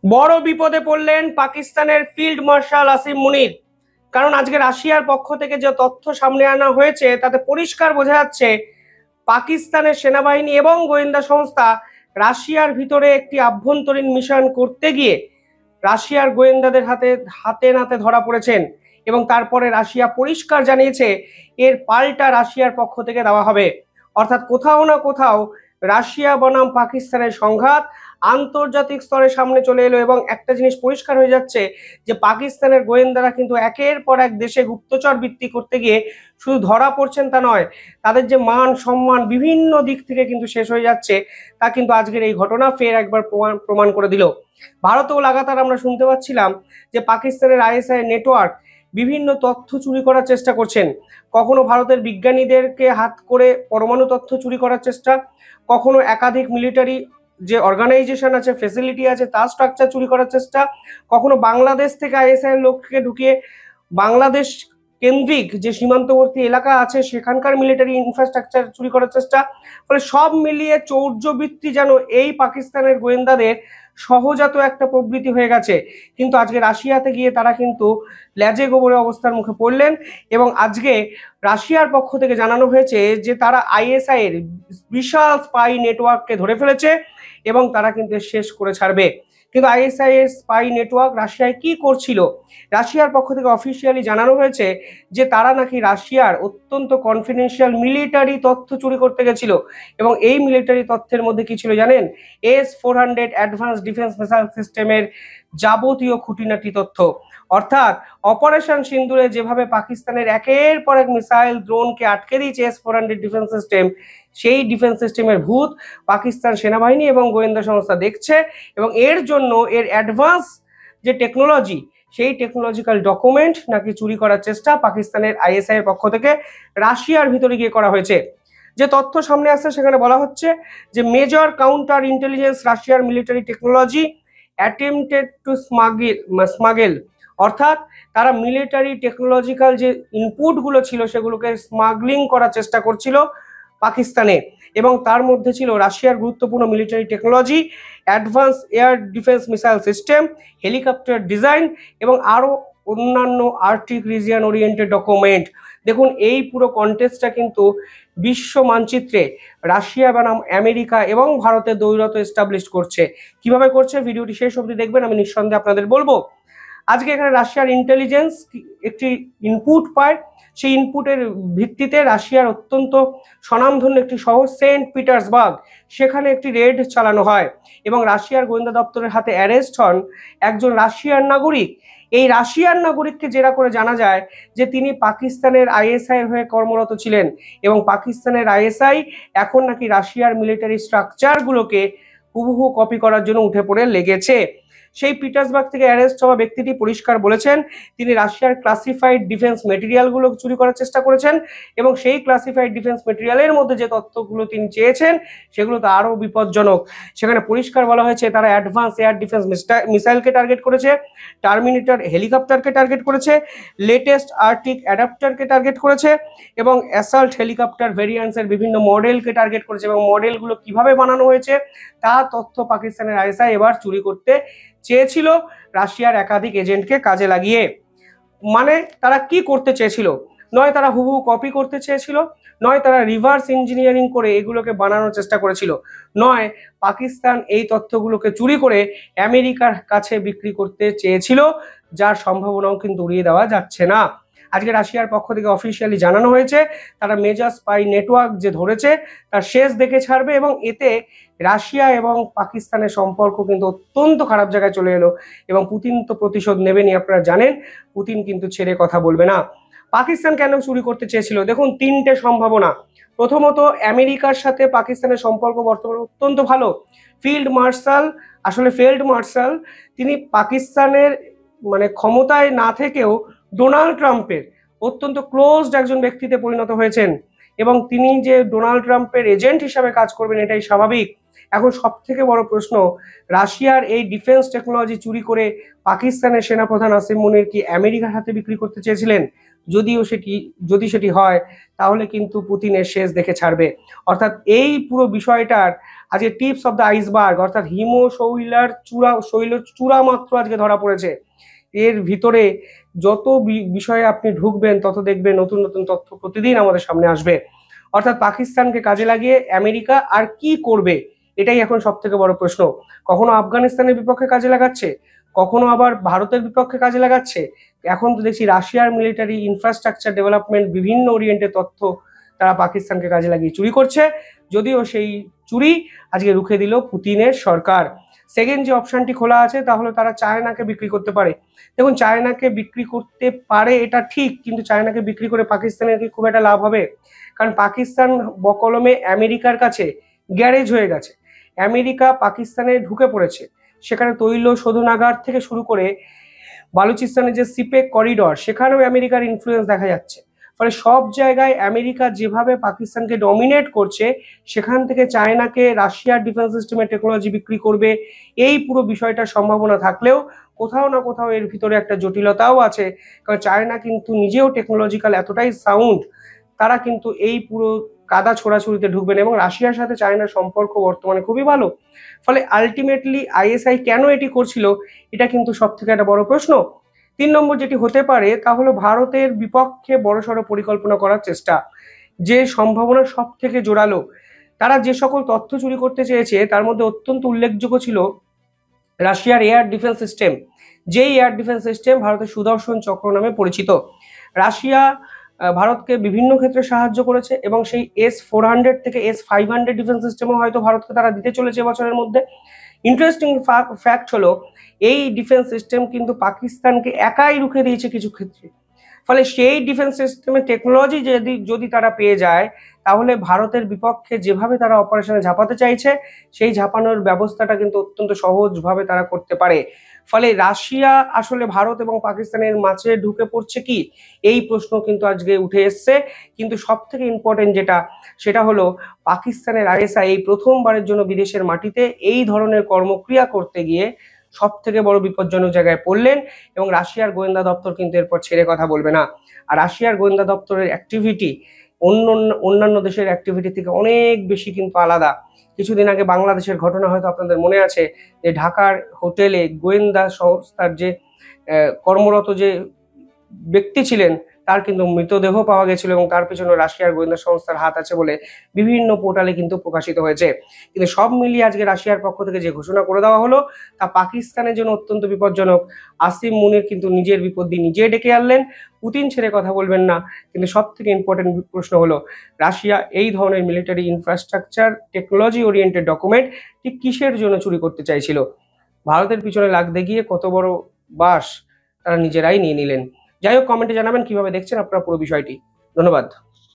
বড় বিপদে পড়লেন পাকিস্তানের ফিল্ড মার্শাল আসিম মুনির। কারণ আজকে রাশিয়ার পক্ষ থেকে যে তথ্য সামনে আনা হয়েছে তাতে পরিষ্কার বোঝা যাচ্ছে পাকিস্তানের সেনাবাহিনী এবং গোয়েন্দা সংস্থা রাশিয়ার ভিতরে একটি আভ্যন্তরীণ মিশন করতে গিয়ে রাশিয়ার গোয়েন্দাদের হাতে হাতে নাতে ধরা পড়েছেন। এবং তারপরে রাশিয়া পরিষ্কার জানিয়েছে এর পাল্টা রাশিয়ার পক্ষ থেকে দেওয়া হবে। অর্থাৎ কোথাও না কোথাও রাশিয়া বনাম পাকিস্তানের সংঘাত আন্তর্জাতিক স্তরে সামনে চলে এলো। এবং একটা জিনিস পরিষ্কার হয়ে যাচ্ছে যে পাকিস্তানের গোয়েন্দারা কিন্তু একের পর এক দেশে গুপ্তচর বৃত্তি করতে গিয়ে শুধু ধরা পড়ছেন তা নয়, তাদের যে মান সম্মান বিভিন্ন দিক থেকে কিন্তু শেষ হয়ে যাচ্ছে। তা কিন্তু আজকের এই ঘটনা ফের একবার প্রমাণ করে দিল। ভারতেও লাগাতার আমরা শুনতে পাচ্ছিলাম যে পাকিস্তানের আইএসআই নেটওয়ার্ক বিভিন্ন তথ্য চুরি করার চেষ্টা করছেন। কখনো ভারতের বিজ্ঞানীদেরকে হাত করে পরমাণু তথ্য চুরি করার চেষ্টা, কখনো একাধিক মিলিটারি যে অর্গানাইজেশন আছে, ফেসিলিটি আছে, তার স্ট্রাকচার চুরি করার চেষ্টা, কখনো বাংলাদেশ থেকে আইএসআই লোককে ঢুকিয়ে বাংলাদেশ কেন্দ্রিক যে সীমান্তবর্তী এলাকা আছে সেখানকার মিলিটারি ইনফ্রাস্ট্রাকচার চুরি করার চেষ্টা। ফলে সব মিলিয়ে চৌর্যবৃত্তি যেন এই পাকিস্তানের গোয়েন্দাদের সহজাত একটা প্রবৃত্তি হয়ে গেছে। কিন্তু আজকে রাশিয়াতে গিয়ে তারা কিন্তু ল্যাজে গোবরে অবস্থার মুখে পড়লেন। এবং আজকে রাশিয়ার পক্ষ থেকে জানানো হয়েছে যে তারা আইএসআই এর বিশাল স্পাই নেটওয়ার্ককে ধরে ফেলেছে এবং তারা কিন্তু শেষ করে ছাড়বে। কিন্তু আইএসআই এর স্পাই নেটওয়ার্ক রাশিয়ায় কি করছিল? রাশিয়ার পক্ষ থেকে অফিসিয়ালি জানানো হয়েছে যে তারা নাকি রাশিয়ার অত্যন্ত কনফিডেন্সিয়াল মিলিটারি তথ্য চুরি করতে গেছিল। এবং এই মিলিটারি তথ্যের মধ্যে কি ছিল জানেন? S-400 অ্যাডভান্স ডিফেন্স মিসাইল সিস্টেমের যাবতীয় খুঁটিনাটি তথ্য। অর্থাৎ অপারেশন সিন্দুরে যেভাবে পাকিস্তানের একের পর এক মিসাইল ড্রোনকে আটকে দিয়েছে S-400 ডিফেন্স সিস্টেম, সেই ডিফেন্স সিস্টেমের ভূত পাকিস্তান সেনাবাহিনী এবং গোয়েন্দা সংস্থা দেখছে। এবং এর জন্য এর অ্যাডভান্স যে টেকনোলজি, সেই টেকনোলজিক্যাল ডকুমেন্ট নাকি চুরি করার চেষ্টা পাকিস্তানের আইএসআই এর পক্ষ থেকে রাশিয়ার ভিতরে গিয়ে করা হয়েছে। যে তথ্য সামনে আসছে সেখানে বলা হচ্ছে যে মেজর কাউন্টার ইন্টেলিজেন্স রাশিয়ার মিলিটারি টেকনোলজি অ্যাটেম্পটেড টু স্মাগেল, অর্থাৎ তারা মিলিটারি টেকনোলজিক্যাল যে ইনপুটগুলো ছিল সেগুলোকে স্মাগলিং করার চেষ্টা করছিল পাকিস্তানে। এবং তার মধ্যে ছিল রাশিয়ার গুরুত্বপূর্ণ military technology, advance air defence missile system, helicopter design এবং আরও অন্যান্য আর্কটিক রিজিয়ন ওরিয়েন্টেড ডকুমেন্ট। দেখুন এই পুরো কন্টেক্সটটা কিন্তু বিশ্ব মানচিত্রে রাশিয়া বনাম আমেরিকা এবং ভারতের দৌরাত্ম্য এস্টাবলিশ করছে। কিভাবে করছে ভিডিওটি শেষ অবধি দেখবেন, আমি নিঃসন্দেহে আপনাদের বলবো। আজকে এখানে রাশিয়ার ইন্টেলিজেন্স একটি ইনপুট পায়, সেই ইনপুটের ভিত্তিতে রাশিয়ার অত্যন্ত স্বনামধন্য একটি শহর সেন্ট পিটার্সবার্গ, সেখানে একটি রেড চালানো হয় এবং রাশিয়ার গোয়েন্দা দপ্তরের হাতে অ্যারেস্ট হন একজন রাশিয়ার নাগরিক। এই রাশিয়ার নাগরিককে জেরা করে জানা যায় যে তিনি পাকিস্তানের আইএসআই এর হয়ে কর্মরত ছিলেন এবং পাকিস্তানের আইএসআই এখন নাকি রাশিয়ার মিলিটারি স্ট্রাকচারগুলোকে হুবহু কপি করার জন্য উঠে পড়ে লেগেছে। সেই পিটার্সবার্গ থেকে অ্যারেস্ট হওয়া ব্যক্তিটি পরিষ্কার বলেছেন তিনি রাশিয়ার ক্লাসিফাইড ডিফেন্স মেটেরিয়ালগুলো চুরি করার চেষ্টা করেছেন এবং সেই ক্লাসিফাইড ডিফেন্স মেটেরিয়ালের মধ্যে যে তথ্যগুলো তিনি চেয়েছেন সেগুলো তো আরও বিপজ্জনক। সেখানে পরিষ্কার বলা হয়েছে তারা অ্যাডভান্স এয়ার ডিফেন্স মিসাইলকে টার্গেট করেছে, টার্মিনেটর হেলিকপ্টারকে টার্গেট করেছে, লেটেস্ট আর্টিক অ্যাডাপ্টারকে টার্গেট করেছে এবং অ্যাসাল্ট হেলিকপ্টার ভেরিয়েন্টসের বিভিন্ন মডেলকে টার্গেট করেছে। এবং মডেলগুলো কিভাবে বানানো হয়েছে তা তথ্য পাকিস্তানের আইএসআই এবার চুরি করতে চেয়েছিল রাশিয়ার একাধিক এজেন্টকে কাজে লাগিয়ে। মানে তারা কি করতে চেয়েছিল? নয় তারা হুবহু কপি করতে চেয়েছিল, নয় তারা রিভার্স ইঞ্জিনিয়ারিং করে এগুলোকে বানানোর চেষ্টা করেছিল, নয় পাকিস্তান এই তথ্যগুলোকে চুরি করে আমেরিকার কাছে বিক্রি করতে চেয়েছিল, যার সম্ভাবনাও কিন্তু উড়িয়ে দেওয়া যাচ্ছে না। আজকে রাশিয়ার পক্ষ থেকে অফিসিয়ালি জানানো হয়েছে তারা মেজর স্পাই নেটওয়ার্ক যে ধরেছে তার শেষ দেখে ছাড়বে এবং এতে রাশিয়া এবং পাকিস্তানের সম্পর্ক কিন্তু অত্যন্ত খারাপ জায়গায় চলে এলো। এবং পুতিন তো প্রতিশোধ নেবেনই, আপনারা জানেন পুতিন কিন্তু ছেড়ে কথা বলবে না। পাকিস্তান কেন চুরি করতে চেয়েছিল? দেখুন তিনটে সম্ভাবনা। প্রথমত আমেরিকার সাথে পাকিস্তানের সম্পর্ক বর্তমানে অত্যন্ত ভালো। ফিল্ড মার্শাল তিনি পাকিস্তানের মানে ক্ষমতায় না থেকেও ডোনাল্ড ট্রাম্পের অত্যন্ত ক্লোজড একজন ব্যক্তিতে পরিণত হয়েছেন এবং তিনি যে ডোনাল্ড ট্রাম্পের এজেন্ট হিসাবে কাজ করবেন এটাই স্বাভাবিক। এখন সব থেকে বড় প্রশ্ন, রাশিয়ার এই ডিফেন্স টেকনোলজি চুরি করে পাকিস্তানের সেনাপ্রধান আসিম মুনির কি আমেরিকার হাতে বিক্রি করতে চেয়েছিলেন? যদি সেটি হয় তাহলে কিন্তু পুতিনের শেষ দেখে ছাড়বে। অর্থাৎ এই পুরো বিষয়টার আজকে টিপস অফ দ্য আইসবার্গ অর্থাৎ হিমশৈলার চূড়া মাত্র আজকে ধরা পড়েছে। এর ভিতরে যত বিষয়ে আপনি ঢুকবেন তত দেখবেন নতুন নতুন তথ্য প্রতিদিন আমাদের সামনে আসবে। অর্থাৎ পাকিস্তানকে কাজে লাগিয়ে আমেরিকা আর কি করবে, এটাই এখন সব থেকে বড় প্রশ্ন। কখনো আফগানিস্তানের বিপক্ষে কাজে লাগাচ্ছে, কখনো আবার ভারতের বিপক্ষে কাজে লাগাচ্ছে। এখন তো দেখছি রাশিয়ার মিলিটারি ইনফ্রাস্ট্রাকচার ডেভেলপমেন্ট বিভিন্ন ওরিয়েন্টের তথ্য তারা পাকিস্তানকে কাজে লাগিয়ে চুরি করছে। যদিও সেই চুরি আজকে রুখে দিল পুতিনের সরকার। সেকেন্ড যে অপশনটি খোলা আছে তা হলো তারা চায়নাকে বিক্রি করতে পারে। দেখুন, চায়নাকে বিক্রি করতে পারে এটা ঠিক, কিন্তু চায়নাকে বিক্রি করে পাকিস্তানের কি খুব একটা লাভ হবে? কারণ পাকিস্তান বকলমে আমেরিকার কাছে গ্যারেজ হয়ে গেছে। আমেরিকা পাকিস্তানে ঢুকে পড়েছে, সেখানে তৈল শোধনাগার থেকে শুরু করে বালুচিস্তানের যে সিপেক করিডর, সেখানেও আমেরিকার ইনফ্লুয়েন্স দেখা যাচ্ছে। ফলে সব জায়গায় আমেরিকা যেভাবে পাকিস্তানকে ডমিনেট করছে, সেখান থেকে চায়নাকে রাশিয়ার ডিফেন্স সিস্টেমের টেকনোলজি বিক্রি করবে, এই পুরো বিষয়টার সম্ভাবনা থাকলেও কোথাও না কোথাও এর ভিতরে একটা জটিলতাও আছে। কারণ চায়না কিন্তু নিজেও টেকনোলজিক্যাল এতটাই সাউন্ড, তারা কিন্তু এই পুরো কাদা ছোড়াছুড়িতে ঢুকবেন। এবং রাশিয়ার সাথে চায়নার সম্পর্ক বর্তমানে খুবই ভালো। ফলে আলটিমেটলি আইএসআই কেন এটি করছিল, এটা কিন্তু সব থেকে একটা বড় প্রশ্ন। 3 নম্বর যেটি হতে পারে তা হলো ভারতের বিপক্ষে বড়সড় পরিকল্পনা করার চেষ্টা, যে সম্ভাবনা সব থেকে জোরালো। তারা যে সকল তথ্য চুরি করতে চেয়েছে তার মধ্যে অত্যন্ত উল্লেখযোগ্য ছিল রাশিয়ার এয়ার ডিফেন্স সিস্টেম, যেই এয়ার ডিফেন্স সিস্টেম ভারতের সুদর্শন চক্র নামে পরিচিত। রাশিয়া ভারতকে বিভিন্ন ক্ষেত্রে সাহায্য করেছে এবং সেই S-400 থেকে S-500 ডিফেন্স সিস্টেমও হয়তো ভারতকে তারা দিতে চলেছে বছরের মধ্যে। ইন্টারেস্টিং ফ্যাক্ট হলো এই ডিফেন্স সিস্টেম কিন্তু পাকিস্তানকে একাই রুখে দিয়েছে কিছু ক্ষেত্রে। ফলে সেই ডিফেন্স সিস্টেমের টেকনোলজি যদি তারা পেয়ে যায়, তাহলে ভারতের বিপক্ষে যেভাবে তারা অপারেশনে ঝাঁপাতে চাইছে, সেই ঝাঁপানোর ব্যবস্থাটা কিন্তু অত্যন্ত সহজভাবে তারা করতে পারে। ফলে রাশিয়া আসলে ভারত এবং পাকিস্তানের মাঝে ঢুকে পড়ছে কি, এই প্রশ্ন কিন্তু আজকে উঠে এসছে। কিন্তু সব থেকে ইম্পর্টেন্ট যেটা, সেটা হলো পাকিস্তানের আইএসআই এই প্রথমবারের জন্য বিদেশের মাটিতে এই ধরনের কর্মক্রিয়া করতে গিয়ে সব থেকে বড় বিপজ্জনক জায়গায় পড়লেন। এবং রাশিয়ার গোয়েন্দা দপ্তর কিন্তু এরপর ছেড়ে কথা বলবে না। আর রাশিয়ার গোয়েন্দা দপ্তরের অ্যাক্টিভিটি অন্যান্য দেশের অ্যাক্টিভিটি থেকে অনেক বেশি কিন্তু আলাদা। কিছুদিন আগে বাংলাদেশের ঘটনা হয়তো আপনাদের মনে আছে, যে ঢাকার হোটেলে গোয়েন্দা সংস্থার যে কর্মরত যে ব্যক্তি ছিলেন, তার কিন্তু মৃতদেহ পাওয়া গেছিল এবং তার পেছনে রাশিয়ার গোয়েন্দা সংস্থার হাত আছে বলে বিভিন্ন পোর্টালে কিন্তু প্রকাশিত হয়েছে। কিন্তু সব মিলিয়ে আজকে রাশিয়ার পক্ষ থেকে যে ঘোষণা করে দেওয়া হলো তা পাকিস্তানের জন্য অত্যন্ত বিপজ্জনক। আসিম মুনির কিন্তু নিজের বিপদ দিয়ে নিজে ডেকে আনলেন, পুতিন ছেড়ে কথা বলবেন না। কিন্তু সব থেকে ইম্পর্টেন্ট প্রশ্ন হলো রাশিয়া এই ধরনের military infrastructure technology oriented document ঠিক কিসের জন্য চুরি করতে চাইছিল? ভারতের পিছনে লাগতে গিয়ে কত বড় বাস তারা নিজেরাই নিয়ে নিলেন। যাই হোক, কমেন্টে জানাবেন কিভাবে দেখছেন আপনারা পুরো বিষয়টি। ধন্যবাদ।